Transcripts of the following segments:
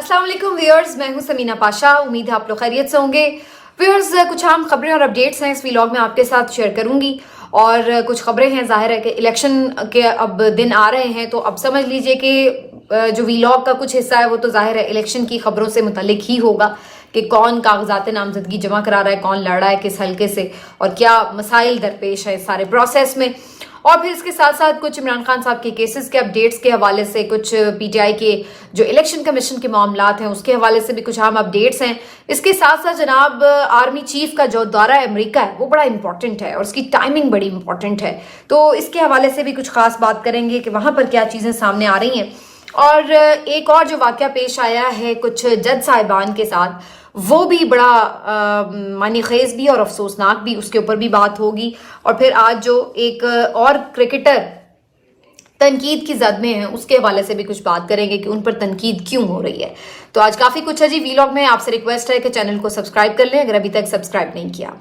अस्सलाम वालेकुम व्यूअर्स, मैं हूं समीना पाशा। उम्मीद है आप लोग खैरियत से होंगे। व्यूअर्स, कुछ अहम खबरें और अपडेट्स हैं इस व्लॉग में आपके साथ शेयर करूंगी। और कुछ खबरें हैं, जाहिर है कि इलेक्शन के अब दिन आ रहे हैं, तो अब समझ लीजिए कि जो व्लॉग का कुछ हिस्सा है वो तो जाहिर है इलेक्शन की खबरों से मुतल्लिक ही होगा कि कौन कागजात नामजदगी जमा करा रहा है, कौन लड़ रहा है किस हल्के से और क्या मसाइल दरपेश है इस सारे प्रोसेस में। और फिर इसके साथ साथ कुछ इमरान खान साहब के केसेस के अपडेट्स के हवाले से, कुछ पीटीआई के जो इलेक्शन कमीशन के मामलात हैं उसके हवाले से भी कुछ अहम अपडेट्स हैं। इसके साथ साथ जनाब आर्मी चीफ का जो दौरा अमेरिका है वो बड़ा इंपॉर्टेंट है और उसकी टाइमिंग बड़ी इंपॉर्टेंट है, तो इसके हवाले से भी कुछ खास बात करेंगे कि वहां पर क्या चीजें सामने आ रही हैं। और एक और जो वाकया पेश आया है कुछ जज साहिबान के साथ, वो भी बड़ा मानी खेज भी और अफसोसनाक भी, उसके ऊपर भी बात होगी। और फिर आज जो एक और क्रिकेटर तनकीद की जद में है उसके हवाले से भी कुछ बात करेंगे कि उन पर तनकीद क्यों हो रही है। तो आज काफी कुछ है जी व्लॉग में। आपसे रिक्वेस्ट है कि चैनल को सब्सक्राइब कर लें अगर अभी तक सब्सक्राइब नहीं किया।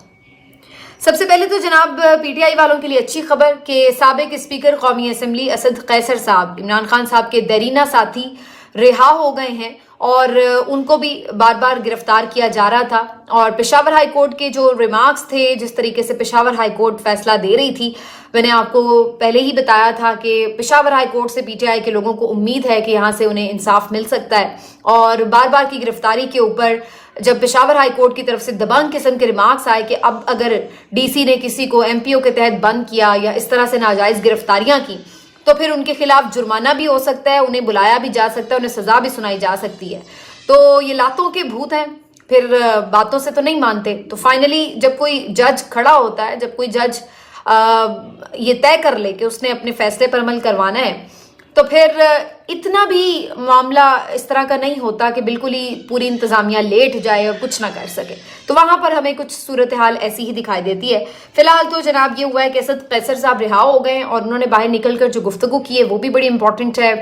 सबसे पहले तो जनाब पीटीआई वालों के लिए अच्छी खबर कि साबिक स्पीकर कौमी असम्बली असद कैसर साहब, इमरान खान साहब के दरीना साथी, रिहा हो गए हैं और उनको भी बार बार गिरफ्तार किया जा रहा था। और पेशावर हाई कोर्ट के जो रिमार्क्स थे, जिस तरीके से पेशावर हाई कोर्ट फैसला दे रही थी, मैंने आपको पहले ही बताया था कि पेशावर हाई कोर्ट से पीटीआई के लोगों को उम्मीद है कि यहाँ से उन्हें इंसाफ मिल सकता है। और बार बार की गिरफ्तारी के ऊपर जब पेशावर हाई कोर्ट की तरफ से दबंग किस्म के रिमार्क्स आए कि अब अगर डीसी ने किसी को एमपीओ के तहत बंद किया या इस तरह से नाजायज गिरफ्तारियां की तो फिर उनके खिलाफ जुर्माना भी हो सकता है, उन्हें बुलाया भी जा सकता है, उन्हें सजा भी सुनाई जा सकती है। तो ये लातों के भूत हैं, फिर बातों से तो नहीं मानते। तो फाइनली जब कोई जज खड़ा होता है, जब कोई जज ये तय कर ले कि उसने अपने फैसले पर अमल करवाना है, तो फिर इतना भी मामला इस तरह का नहीं होता कि बिल्कुल ही पूरी इंतजामिया लेट जाए और कुछ ना कर सके। तो वहां पर हमें कुछ सूरत हाल ऐसी ही दिखाई देती है। फिलहाल तो जनाब ये हुआ है कि असद कैसर साहब रिहा हो गए और उन्होंने बाहर निकलकर जो गुफ्तगू की है वो भी बड़ी इंपॉर्टेंट है।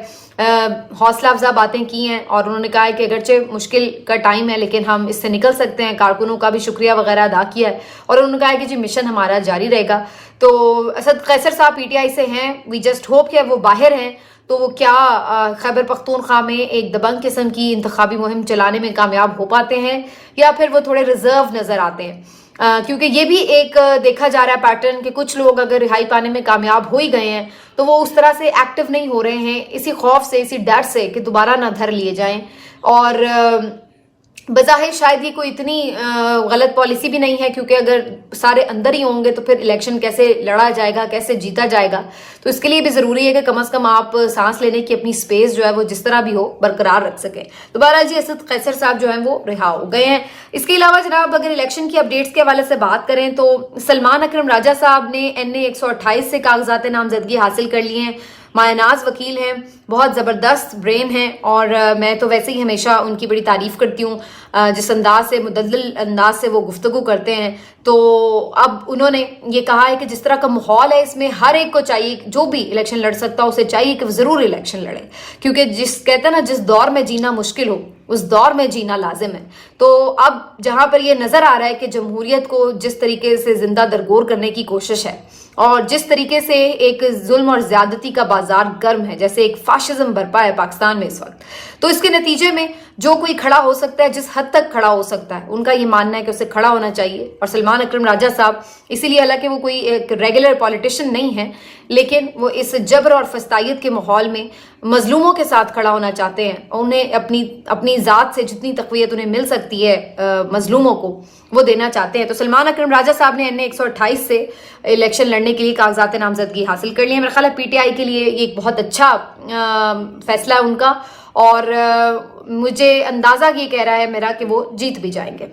हौसला अफजा बातें की हैं और उन्होंने कहा है कि अगरचे मुश्किल का टाइम है लेकिन हम इससे निकल सकते हैं। कारकुनों का भी शुक्रिया वगैरह अदा किया है और उन्होंने कहा है कि जी मिशन हमारा जारी रहेगा। तो असद कैसर साहब पीटीआई से हैं, वी जस्ट होप कि वो बाहर हैं तो वो क्या खैबर पख्तूनख्वा में एक दबंग किस्म की इंतखाबी मुहिम चलाने में कामयाब हो पाते हैं या फिर वो थोड़े रिजर्व नजर आते हैं। क्योंकि ये भी एक देखा जा रहा है पैटर्न कि कुछ लोग अगर रिहाई पाने में कामयाब हो ही गए हैं तो वो उस तरह से एक्टिव नहीं हो रहे हैं, इसी खौफ से, इसी डर से कि दोबारा ना धर लिए जाएं। और बज़ाहिर शायद ये कोई इतनी गलत पॉलिसी भी नहीं है, क्योंकि अगर सारे अंदर ही होंगे तो फिर इलेक्शन कैसे लड़ा जाएगा, कैसे जीता जाएगा। तो इसके लिए भी जरूरी है कि कम से कम आप सांस लेने की अपनी स्पेस जो है वो जिस तरह भी हो बरकरार रख सके। दोबारा जी असद कैसर साहब जो है वो रिहा हो गए हैं। इसके अलावा जनाब अगर इलेक्शन की अपडेट्स के हवाले से बात करें तो सलमान अकरम राजा साहब ने NA 128 से कागजात नामजदगी हासिल कर लिए हैं। मायनाज वकील हैं, बहुत ज़बरदस्त ब्रेन हैं और मैं तो वैसे ही हमेशा उनकी बड़ी तारीफ़ करती हूँ जिस अंदाज से, मुदल्लल अंदाज से वो गुफ्तगू करते हैं। तो अब उन्होंने ये कहा है कि जिस तरह का माहौल है इसमें हर एक को चाहिए, जो भी इलेक्शन लड़ सकता है उसे चाहिए कि वो ज़रूर इलेक्शन लड़े, क्योंकि कहते हैं ना जिस दौर में जीना मुश्किल हो उस दौर में जीना लाजिम है। तो अब जहां पर ये नजर आ रहा है कि जमहूरियत को जिस तरीके से जिंदा दरगोर करने की कोशिश है और जिस तरीके से एक जुल्म और ज्यादती का बाजार गर्म है, जैसे एक फाशिज्म बरपा है पाकिस्तान में इस वक्त, तो इसके नतीजे में जो कोई खड़ा हो सकता है, जिस हद तक खड़ा हो सकता है, उनका ये मानना है कि उसे खड़ा होना चाहिए। और सलमान अकरम राजा साहब इसीलिए, हालांकि वो कोई एक रेगुलर पॉलिटिशियन नहीं है, लेकिन वो इस जबर और फस्तायत के माहौल में मजलूमों के साथ खड़ा होना चाहते हैं। उन्हें अपनी ज़ात से जितनी तक़वियत उन्हें मिल सकती है मजलूमों को वो देना चाहते हैं। तो सलमान अकरम राजा साहब ने NA 128 से इलेक्शन लड़ने के लिए कागजात नामजदगी हासिल कर लिए। मेरा ख्याल है पीटीआई के लिए ये एक बहुत अच्छा फैसला है उनका और मुझे अंदाज़ा ये कह रहा है मेरा कि वो जीत भी जाएंगे।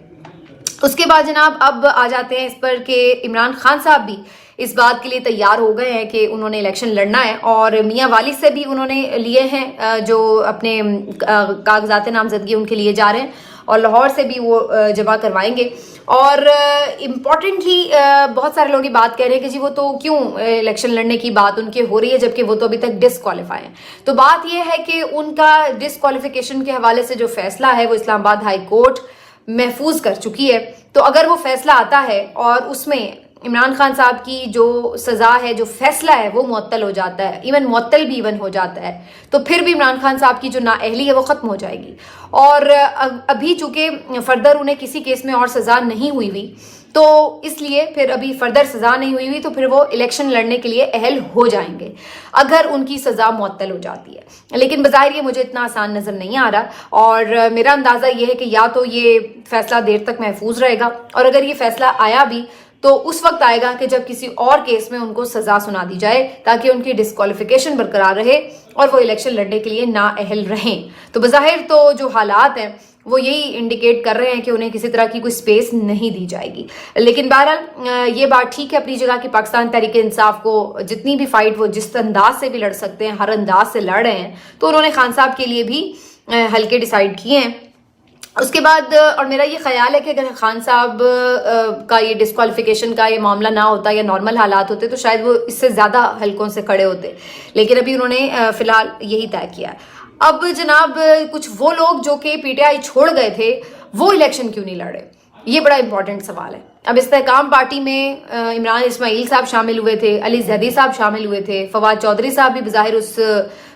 उसके बाद जनाब अब आ जाते हैं इस पर कि इमरान खान साहब भी इस बात के लिए तैयार हो गए हैं कि उन्होंने इलेक्शन लड़ना है और मियां वाली से भी उन्होंने लिए हैं जो अपने कागजात नामजदगी उनके लिए जा रहे हैं और लाहौर से भी वो जमा करवाएंगे। और इम्पॉर्टेंटली बहुत सारे लोग ये बात कह रहे हैं कि जी वो तो क्यों इलेक्शन लड़ने की बात उनकी हो रही है जबकि वो तो अभी तक डिसक्वालीफाई हैं। तो बात ये है कि उनका डिसक्वालिफिकेशन के हवाले से जो फैसला है वो इस्लामाबाद हाई कोर्ट महफूज कर चुकी है। तो अगर वो फैसला आता है और उसमें عمران خان صاحب کی جو سزا ہے، جو فیصلہ ہے وہ معطل ہو جاتا ہے، ایون معطل بھی ہو جاتا ہے، تو پھر بھی عمران خان صاحب کی جو نااہلی ہے وہ ختم ہو جائے گی. اور ابھی چونکہ فردر انہیں کسی کیس میں اور سزا نہیں ہوئی تو اس لیے پھر ابھی فردر سزا نہیں ہوئی تو پھر وہ الیکشن لڑنے کے لیے اہل ہو جائیں گے اگر ان کی سزا معطل ہو جاتی ہے. لیکن بظاہر یہ مجھے اتنا آسان نظر نہیں آ رہا، اور میرا اندازہ یہ ہے کہ یا تو یہ فیصلہ دیر تک محفوظ رہے گا، اور اگر یہ فیصلہ آیا بھی تو اس وقت آئے گا کہ جب کسی اور کیس میں ان کو سزا سنا دی جائے تاکہ ان کی ڈسکوالیفیکیشن برقرار رہے اور وہ الیکشن لڑنے کے لیے نااہل رہیں. تو بظاہر تو جو حالات ہیں وہ یہی انڈیکیٹ کر رہے ہیں کہ انہیں کسی طرح کی کوئی سپیس نہیں دی جائے گی. لیکن بہرحال یہ بات ٹھیک ہے اپنی جگہ کہ پاکستان تحریک انصاف کو جتنی بھی فائٹ وہ جس انداز سے بھی لڑ سکتے ہیں، ہر انداز سے لڑ رہے ہیں، تو انہوں نے خان صاحب کے لیے بھی حلقے ڈیسائیڈ کیے ہیں. اس کے بعد اور میرا یہ خیال ہے کہ اگر خان صاحب کا یہ ڈسکوالیفیکیشن کا یہ معاملہ نہ ہوتا یا نارمل حالات ہوتے تو شاید وہ اس سے زیادہ حلقوں سے کھڑے ہوتے، لیکن ابھی انہوں نے فی الحال یہی طے کیا. اب جناب کچھ وہ لوگ جو کہ پی ٹی آئی چھوڑ گئے تھے وہ الیکشن کیوں نہیں لڑے؟ یہ بڑا امپورٹنٹ سوال ہے. اب استحکام پارٹی میں عمران اسماعیل صاحب شامل ہوئے تھے، علی زیدی صاحب شامل ہوئے تھے، فواد چودھری صاحب بھی بظاہر اس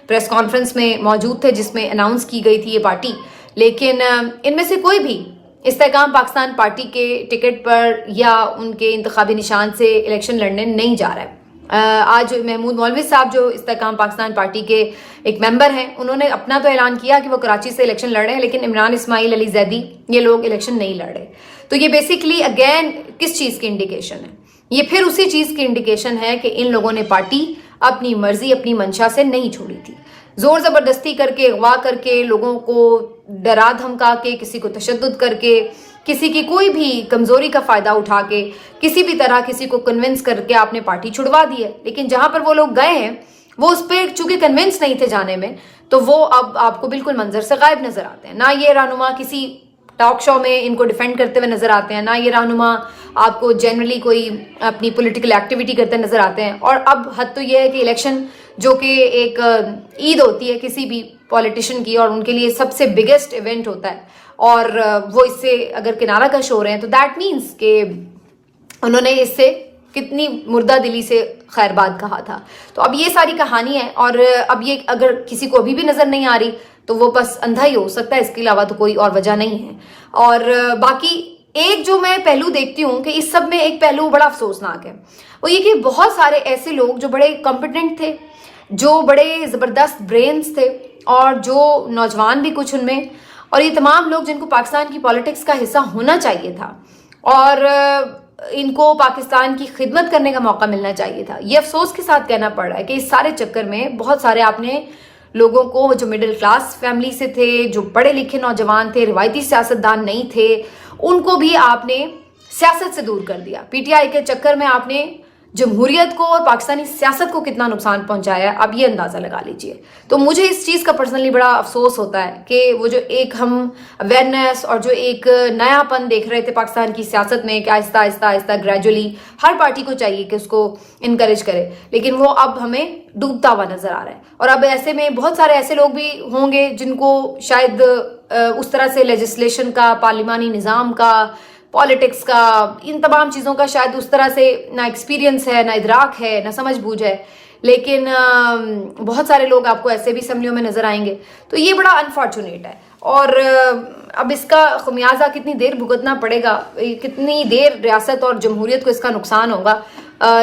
پریس کانفرنس میں موجود تھے جس میں اناؤنس کی گئی تھی یہ پارٹی، لیکن ان میں سے کوئی بھی استحکام پاکستان پارٹی کے ٹکٹ پر یا ان کے انتخابی نشان سے الیکشن لڑنے نہیں جا رہا ہے. آج محمود مولوی صاحب جو استحکام پاکستان پارٹی کے ایک ممبر ہیں، انہوں نے اپنا تو اعلان کیا کہ وہ کراچی سے الیکشن لڑ رہے ہیں، لیکن عمران اسماعیل، علی زیدی یہ لوگ الیکشن نہیں لڑ رہے. تو یہ بیسیکلی اگین کس چیز کی انڈیکیشن ہے؟ یہ پھر اسی چیز کی انڈیکیشن ہے کہ ان لوگوں نے پارٹی اپنی مرضی اپنی منشا سے نہیں چھوڑی تھی. زور زبردستی کر کے، اغوا کر کے، لوگوں کو ڈرا دھمکا کے، کسی کو تشدد کر کے، کسی کی کوئی بھی کمزوری کا فائدہ اٹھا کے، کسی بھی طرح کسی کو کنونس کر کے آپ نے پارٹی چھڑوا دی ہے. لیکن جہاں پر وہ لوگ گئے ہیں وہ اس پہ چونکہ کنونس نہیں تھے جانے میں، تو وہ اب آپ کو بالکل منظر سے غائب نظر آتے ہیں. نہ یہ رہنما کسی ٹاک شو میں ان کو ڈیفینڈ کرتے ہوئے نظر آتے ہیں، نہ یہ رہنما آپ کو جنرلی کوئی اپنی پولیٹیکل ایکٹیویٹی کرتے نظر آتے ہیں. اور اب حد تو یہ ہے کہ الیکشن جو کہ ایک عید ہوتی ہے کسی بھی پولیٹیشین کی اور ان کے لیے سب سے بگیسٹ ایونٹ ہوتا ہے، اور وہ اس سے اگر کنارہ کش ہو رہے ہیں تو دیٹ مینس کہ انہوں نے اس سے کتنی مردہ دلی سے خیر بات کہا تھا. تو اب یہ ساری کہانی ہے، اور اب یہ اگر کسی کو ابھی بھی نظر نہیں آ رہی تو وہ بس اندھا ہی ہو سکتا ہے، اس کے علاوہ تو کوئی اور وجہ نہیں ہے. اور باقی ایک جو میں پہلو دیکھتی ہوں کہ اس سب میں ایک پہلو بڑا افسوسناک ہے، وہ یہ کہ بہت سارے ایسے لوگ جو بڑے کمپیٹنٹ تھے، جو بڑے زبردست برینز تھے، اور جو نوجوان بھی کچھ ان میں، اور یہ تمام لوگ جن کو پاکستان کی پالیٹکس کا حصہ ہونا چاہیے تھا اور ان کو پاکستان کی خدمت کرنے کا موقع ملنا چاہیے تھا. یہ افسوس کے ساتھ کہنا پڑ رہا ہے کہ اس سارے چکر میں بہت سارے آپ نے لوگوں کو جو مڈل کلاس فیملی سے تھے، جو پڑھے لکھے نوجوان تھے، روایتی سیاستدان نہیں تھے، ان کو بھی آپ نے سیاست سے دور کر دیا. پی ٹی آئی کے چکر میں آپ نے جمہوریت کو اور پاکستانی سیاست کو کتنا نقصان پہنچایا ہے اب یہ اندازہ لگا لیجئے. تو مجھے اس چیز کا پرسنلی بڑا افسوس ہوتا ہے کہ وہ جو ایک ہم اویئرنیس اور جو ایک نیا پن دیکھ رہے تھے پاکستان کی سیاست میں کہ آہستہ آہستہ آہستہ گریجولی ہر پارٹی کو چاہیے کہ اس کو انکریج کرے، لیکن وہ اب ہمیں ڈوبتا ہوا نظر آ رہا ہے. اور اب ایسے میں بہت سارے ایسے لوگ بھی ہوں گے جن کو شاید اس طرح سے لیجسلیشن کا، پارلیمانی نظام کا، پالیٹکس کا، ان تمام چیزوں کا شاید اس طرح سے نہ ایکسپیرینس ہے، نہ ادراک ہے، نہ سمجھ بوجھ ہے، لیکن بہت سارے لوگ آپ کو ایسے بھی اسمبلیوں میں نظر آئیں گے. تو یہ بڑا انفارچونیٹ ہے، اور اب اس کا خمیازہ کتنی دیر بھگتنا پڑے گا، کتنی دیر ریاست اور جمہوریت کو اس کا نقصان ہوگا،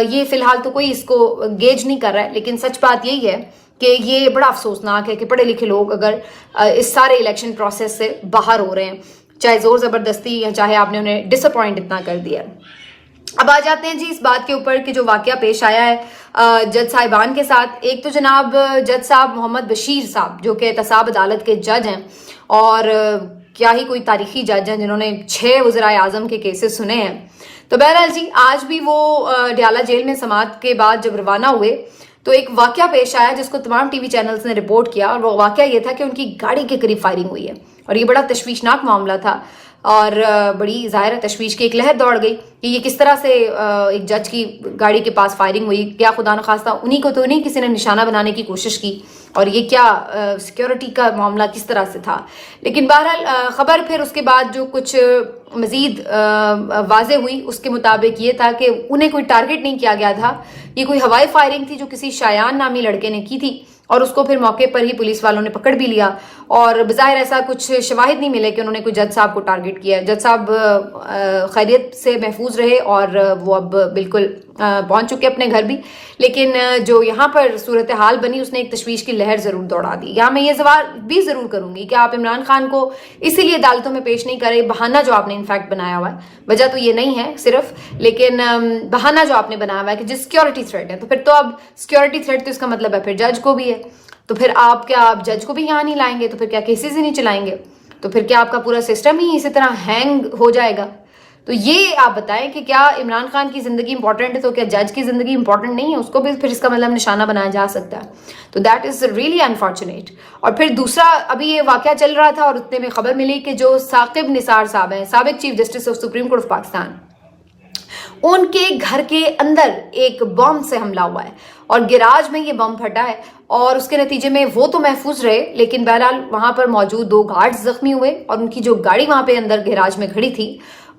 یہ فی الحال تو کوئی اس کو گیج نہیں کر رہا ہے. لیکن سچ بات یہی ہے کہ یہ بڑا افسوسناک ہے کہ پڑھے لکھے لوگ اگر اس سارے الیکشن پروسیس سے باہر ہو رہے ہیں، چاہے زور زبردستی یا چاہے آپ نے انہیں ڈس اپوائنٹ اتنا کر دیا. اب آ جاتے ہیں جی اس بات کے اوپر کہ جو واقعہ پیش آیا ہے جج صاحبان کے ساتھ. ایک تو جناب جج صاحب محمد بشیر صاحب جو کہ احتساب عدالت کے جج ہیں، اور کیا ہی کوئی تاریخی جج ہیں جنہوں نے 6 وزرائے اعظم کے کیسز سنے ہیں. تو بہرحال جی آج بھی وہ ڈیالہ جیل میں سماعت کے بعد جب روانہ ہوئے تو ایک واقعہ پیش آیا جس کو تمام ٹی وی چینلز نے رپورٹ کیا، اور وہ واقعہ یہ تھا کہ ان کی گاڑی کے قریب فائرنگ ہوئی ہے، اور یہ بڑا تشویشناک معاملہ تھا، اور بڑی ظاہر تشویش کی ایک لہر دوڑ گئی کہ یہ کس طرح سے ایک جج کی گاڑی کے پاس فائرنگ ہوئی. کیا خدا نخواستہ انہی کو تو نہیں کسی نے نشانہ بنانے کی کوشش کی، اور یہ کیا سیکیورٹی کا معاملہ کس طرح سے تھا. لیکن بہرحال خبر پھر اس کے بعد جو کچھ मज़ीद वाज़े हुई उसके मुताबिक ये था कि उन्हें कोई टारगेट नहीं किया गया था, ये कोई हवाई फायरिंग थी जो किसी शायान नामी लड़के ने की थी और उसको फिर मौके पर ही पुलिस वालों ने पकड़ भी लिया। और बज़ाहिर ऐसा कुछ शवाहिद नहीं मिले कि उन्होंने कोई जज साहब को टारगेट किया है। जज साहब खैरियत से महफूज रहे और वो अब बिल्कुल पहुंच चुके अपने घर भी, लेकिन जो यहाँ पर सूरत हाल बनी उसने एक तशवीश की लहर ज़रूर दौड़ा दी। यहाँ मैं ये सवाल भी ज़रूर करूँगी कि आप इमरान खान को इसीलिए अदालतों में पेश नहीं करे, बहाना जो आपने इनफैक्ट बनाया हुआ है, वजह तो ये नहीं है सिर्फ, लेकिन बहाना जो आपने बनाया हुआ है कि जिस सिक्योरिटी थ्रेट है, तो फिर तो अब सिक्योरिटी थ्रेट तो इसका मतलब है फिर जज को भी है, तो फिर आप क्या आप जज को भी यहाँ नहीं लाएंगे, तो फिर क्या केसेस ही नहीं चलाएंगे, तो फिर क्या आपका पूरा सिस्टम ही इसी तरह हैंग हो जाएगा? तो ये आप बताएं कि क्या इमरान खान की ज़िंदगी इंपॉर्टेंट है तो क्या जज की ज़िंदगी इंपॉर्टेंट नहीं है? उसको भी फिर इसका मतलब निशाना बनाया जा सकता है। तो दैट इज़ रियली अनफॉर्चुनेट। और फिर दूसरा, अभी ये वाक़या चल रहा था और उतने में खबर मिली कि जो साकिब निसार साहब हैं, साबिक chief justice of supreme court of Pakistan, उनके घर के अंदर एक बम से हमला हुआ है और गिराज में ये बम फटा है और उसके नतीजे में वो तो महफूज रहे, लेकिन बहरहाल वहां पर मौजूद 2 गार्ड्स जख्मी हुए और उनकी जो गाड़ी वहां पे अंदर गिराज में खड़ी थी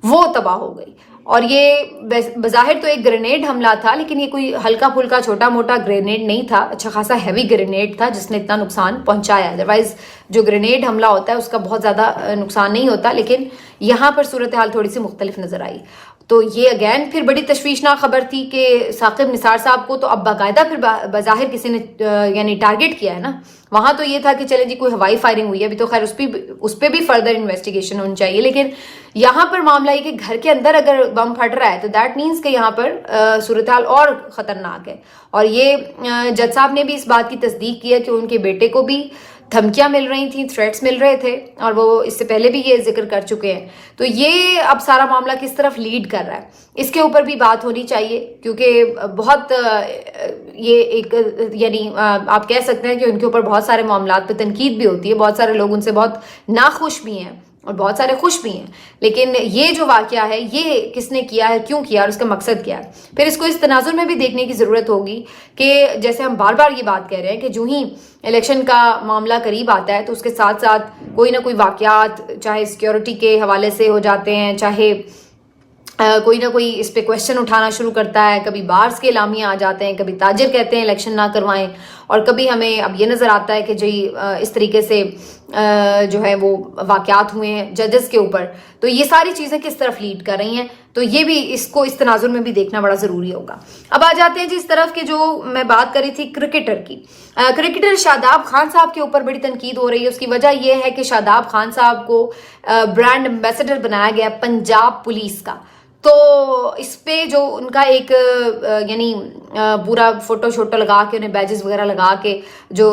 वो तबाह हो गई। और ये बज़ाहिर तो एक ग्रेनेड हमला था, लेकिन ये कोई हल्का फुल्का छोटा मोटा ग्रेनेड नहीं था, अच्छा खासा हैवी ग्रेनेड था जिसने इतना नुकसान पहुंचाया। अदरवाइज जो ग्रेनेड हमला होता है उसका बहुत ज़्यादा नुकसान नहीं होता, लेकिन यहाँ पर सूरत हाल थोड़ी सी मुख्तलिफ नज़र आई। तो ये अगैन फिर बड़ी तशवीशनाक खबर थी कि साकिब निसार साहब को तो अब बाकायदा फिर बज़ाहिर किसी ने यानी टारगेट किया है ना। वहाँ तो ये था कि चले जी कोई हवाई फायरिंग हुई है, अभी तो खैर उस पर भी फर्दर इन्वेस्टिगेशन होनी चाहिए, लेकिन यहाँ पर मामला ये कि घर के अंदर अगर बम फट रहा है तो दैट मीन्स कि यहाँ पर सूरत हाल और ख़तरनाक है। और ये जज साहब ने भी इस बात की तस्दीक की है कि उनके बेटे को भी धमकियां मिल रही थी, थ्रेट्स मिल रहे थे, और वो इससे पहले भी ये जिक्र कर चुके हैं। तो ये अब सारा मामला किस तरफ लीड कर रहा है इसके ऊपर भी बात होनी चाहिए, क्योंकि बहुत ये एक यानी आप कह सकते हैं कि उनके ऊपर बहुत सारे मामलात पे तनकीद भी होती है, बहुत सारे लोग उनसे बहुत नाखुश भी हैं और बहुत सारे खुश भी हैं, लेकिन ये जो वाकया है ये किसने किया है, क्यों किया और उसका मकसद क्या है, फिर इसको इस तनाजुर में भी देखने की ज़रूरत होगी कि जैसे हम बार बार ये बात कह रहे हैं कि जो ही इलेक्शन का मामला करीब आता है तो उसके साथ साथ कोई ना कोई वाकयात, चाहे सिक्योरिटी के हवाले से हो जाते हैं, चाहे कोई ना कोई इस पे क्वेश्चन उठाना शुरू करता है, कभी बार्स के एलामिया आ जाते हैं, कभी ताजिर कहते हैं इलेक्शन ना करवाएं, और कभी हमें अब ये नज़र आता है कि जी इस तरीके से जो है वो वाकयात हुए हैं जजेस के ऊपर। तो ये सारी चीज़ें किस तरफ लीड कर रही हैं, तो ये भी इसको इस तनाजुर में भी देखना बड़ा ज़रूरी होगा। अब आ जाते हैं जिस तरफ के जो मैं बात करी थी क्रिकेटर की। क्रिकेटर शादाब खान साहब के ऊपर बड़ी तनकीद हो रही है। उसकी वजह यह है कि शादाब खान साहब को ब्रांड एम्बेसडर बनाया गया पंजाब पुलिस का। तो इस पे जो उनका एक यानी पूरा फोटो शोटो लगा के, उन्हें बैजेस वगैरह लगा के जो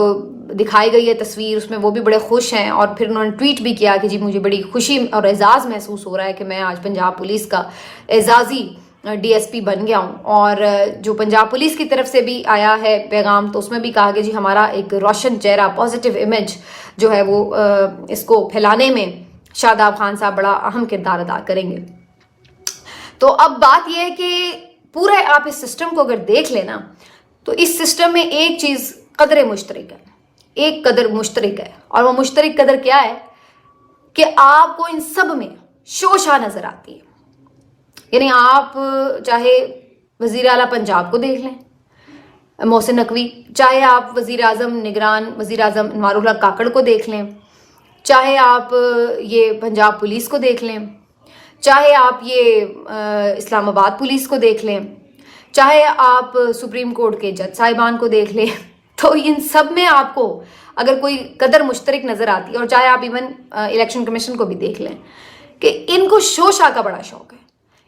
दिखाई गई है तस्वीर, उसमें वो भी बड़े खुश हैं और फिर उन्होंने ट्वीट भी किया कि जी मुझे बड़ी खुशी और एजाज़ महसूस हो रहा है कि मैं आज पंजाब पुलिस का एजाज़ी DSP बन गया हूँ। और जो पंजाब पुलिस की तरफ से भी आया है पैगाम, तो उसमें भी कहा कि जी हमारा एक रोशन चेहरा, पॉजिटिव इमेज जो है वो इसको फैलाने में शादाब खान साहब बड़ा अहम किरदार अदा करेंगे। तो अब बात यह है कि पूरे आप इस सिस्टम को अगर देख लेना तो इस सिस्टम में एक चीज़ कदर मुश्तरक है, एक कदर मुश्तरक है, और वो मुश्तरक कदर क्या है कि आपको इन सब में शोशा नजर आती है। यानी आप चाहे वजीर आला पंजाब को देख लें मोहसिन नकवी, चाहे आप वजीर आज़म निगरान वजीर आज़म अनवारुल हक काकड़ को देख लें, चाहे आप ये पंजाब पुलिस को देख लें, चाहे आप ये इस्लामाबाद पुलिस को देख लें, चाहे आप सुप्रीम कोर्ट के जज साहिबान को देख लें, तो इन सब में आपको अगर कोई कदर मुश्तरक नज़र आती है, और चाहे आप इवन इलेक्शन कमीशन को भी देख लें कि इनको शोशा का बड़ा शौक है,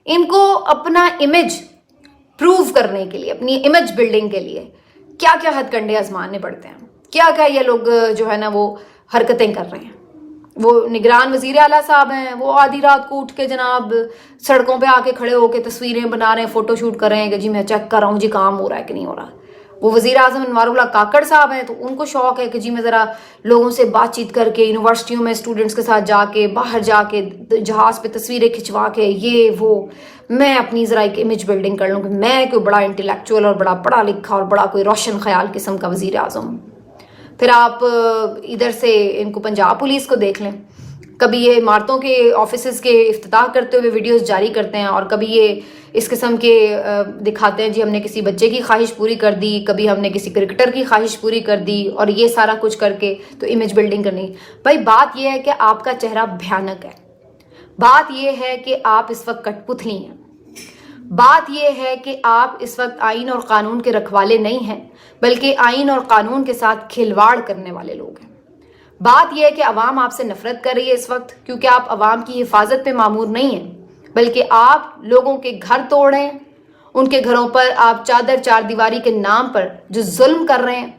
इनको अपना इमेज प्रूव करने के लिए, अपनी इमेज बिल्डिंग के लिए क्या क्या हथकंडे आजमाने पड़ते हैं, क्या क्या ये लोग जो है ना वो हरकतें कर रहे हैं। वो निगरान वजीर आला साहब हैं, वो आधी रात को उठ के जनाब सड़कों पे आके खड़े होके तस्वीरें बना रहे हैं, फोटो शूट कर रहे हैं कि जी मैं चेक कर रहा हूँ जी काम हो रहा है कि नहीं हो रहा। वो वजीर आज़म अनवारुल हक काकड़ साहब हैं, तो उनको शौक है कि जी मैं ज़रा लोगों से बातचीत करके, यूनिवर्सिटियों में स्टूडेंट्स के साथ जाके, बाहर जाके जहाज़ पे तस्वीरें खिंचवा के ये वो मैं अपनी ज़रा एक इमेज बिल्डिंग कर लूँ कि मैं कोई बड़ा इंटेलेक्चुअल और बड़ा पढ़ा लिखा और बड़ा कोई रोशन ख्याल किस्म का वजीर आज़म। फिर आप इधर से इनको पंजाब पुलिस को देख लें, کبھی یہ عمارتوں کے آفیسز کے افتتاح کرتے ہوئے ویڈیوز جاری کرتے ہیں، اور کبھی یہ اس قسم کے دکھاتے ہیں جی ہم نے کسی بچے کی خواہش پوری کر دی، کبھی ہم نے کسی کرکٹر کی خواہش پوری کر دی، اور یہ سارا کچھ کر کے تو امیج بلڈنگ کرنی۔ بھائی بات یہ ہے کہ آپ کا چہرہ بھیانک ہے، بات یہ ہے کہ آپ اس وقت کٹ پتلی ہیں، بات یہ ہے کہ آپ اس وقت آئین اور قانون کے رکھوالے نہیں ہیں، بلکہ آئین اور قانون کے ساتھ کھلواڑ کرنے والے لوگ ہیں۔ بات یہ ہے کہ عوام آپ سے نفرت کر رہی ہے اس وقت، کیونکہ آپ عوام کی حفاظت پہ مامور نہیں ہیں، بلکہ آپ لوگوں کے گھر توڑ رہے ہیں، ان کے گھروں پر آپ چادر چار دیواری کے نام پر جو ظلم کر رہے ہیں،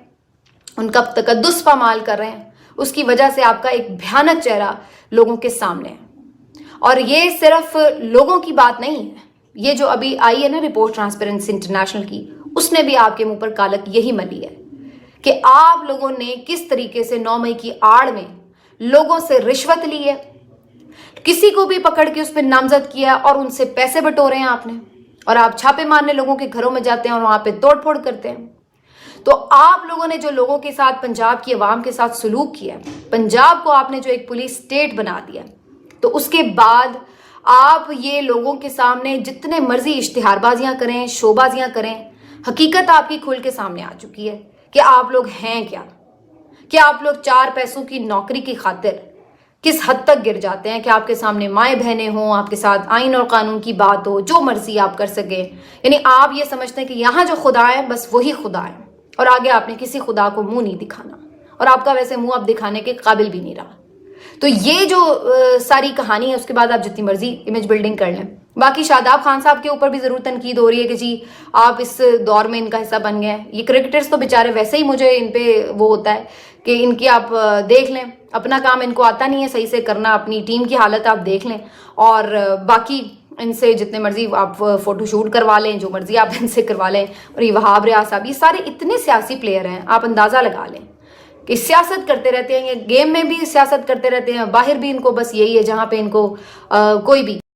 ان کا تقدس پامال کر رہے ہیں، اس کی وجہ سے آپ کا ایک بھیانک چہرہ لوگوں کے سامنے ہے۔ اور یہ صرف لوگوں کی بات نہیں ہے، یہ جو ابھی آئی ہے نا رپورٹ ٹرانسپیرنسی انٹرنیشنل کی، اس نے بھی آپ کے منہ پر کالک یہی ملی ہے کہ آپ لوگوں نے کس طریقے سے 9 مئی کی آڑ میں لوگوں سے رشوت لی ہے، کسی کو بھی پکڑ کے اس پہ نامزد کیا اور ان سے پیسے بٹورے ہیں آپ نے، اور آپ چھاپے مارنے لوگوں کے گھروں میں جاتے ہیں اور وہاں پہ توڑ پھوڑ کرتے ہیں۔ تو آپ لوگوں نے جو لوگوں کے ساتھ پنجاب کی عوام کے ساتھ سلوک کیا ہے، پنجاب کو آپ نے جو ایک پولیس اسٹیٹ بنا دیا، تو اس کے بعد آپ یہ لوگوں کے سامنے جتنے مرضی اشتہار بازیاں کریں، شو بازیاں کریں، حقیقت آپ کی کھل کے سامنے آ چکی ہے کہ آپ لوگ ہیں کیا، کہ آپ لوگ 4 پیسوں کی نوکری کی خاطر کس حد تک گر جاتے ہیں کہ آپ کے سامنے مائیں بہنیں ہوں، آپ کے ساتھ آئین اور قانون کی بات ہو، جو مرضی آپ کر سکیں، یعنی آپ یہ سمجھتے ہیں کہ یہاں جو خدا ہے بس وہی خدا ہے، اور آگے آپ نے کسی خدا کو منہ نہیں دکھانا، اور آپ کا ویسے منہ اب دکھانے کے قابل بھی نہیں رہا۔ تو یہ جو ساری کہانی ہے، اس کے بعد آپ جتنی مرضی امیج بلڈنگ کر لیں۔ باقی شاداب خان صاحب کے اوپر بھی ضرور تنقید ہو رہی ہے کہ جی آپ اس دور میں ان کا حصہ بن گئے ہیں۔ یہ کرکٹرز تو بیچارے ویسے ہی مجھے ان پہ وہ ہوتا ہے کہ ان کی آپ دیکھ لیں، اپنا کام ان کو آتا نہیں ہے صحیح سے کرنا، اپنی ٹیم کی حالت آپ دیکھ لیں، اور باقی ان سے جتنے مرضی آپ فوٹو شوٹ کروا لیں، جو مرضی آپ ان سے کروا لیں، اور یہ وہاب ریاض صاحب، یہ سارے اتنے سیاسی پلیئر ہیں، آپ اندازہ لگا لیں کہ سیاست کرتے رہتے ہیں، یہ گیم میں بھی سیاست کرتے رہتے ہیں، باہر بھی ان کو بس یہی ہے جہاں پہ ان کو کوئی بھی